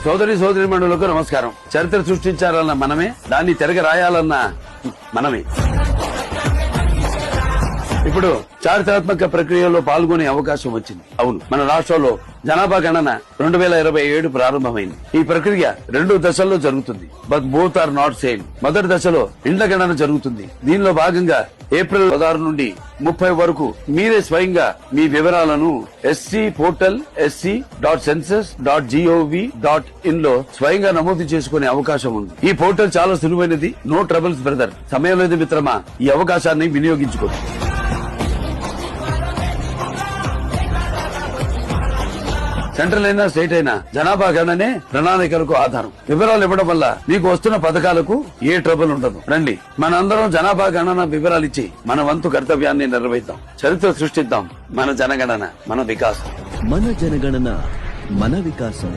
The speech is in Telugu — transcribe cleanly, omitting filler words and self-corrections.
సోదరీమణులకు నమస్కారం. చరిత్ర సృష్టించాలన్న మనమే, దాన్ని తిరగ రాయాలన్న మనమే. ఇప్పుడు చారిత్రాత్మక ప్రక్రియలో పాల్గొనే అవకాశం వచ్చింది. అవును, మన రాష్ట్రంలో జనాభా గణన 2027 ప్రారంభమైంది. ఈ ప్రక్రియ 2 దశల్లో జరుగుతుంది. But both are not same. మొదటి దశలో ఇండ్ల గణన జరుగుతుంది. దీనిలో భాగంగా ఏప్రిల్ 16 నుండి 30 వరకు మీరే స్వయంగా మీ వివరాలను SC పోర్టల్ sc.census.gov.in లో స్వయంగా నమోదు చేసుకునే అవకాశం ఉంది. ఈ పోర్టల్ చాలా సులువైనది. No troubles brother. సమయం లేదు మిత్రమా, ఈ అవకాశాన్ని వినియోగించుకోండి. సెంట్రల్ అయినా స్టేట్ అయినా జనాభా గణనే ప్రణాళికలకు ఆధారం. వివరాలు ఇవ్వడం వల్ల మీకు వస్తున్న పథకాలకు ఏ ట్రబుల్ ఉండదు. రండి, మనందరం జనాభా గణన వివరాలు ఇచ్చి మన వంతు కర్తవ్యాన్ని నిర్వహిద్దాం. చరిత్ర సృష్టిద్దాం. మన జనగణన, మన వికాసం. మన జనగణన, మన వికాసం.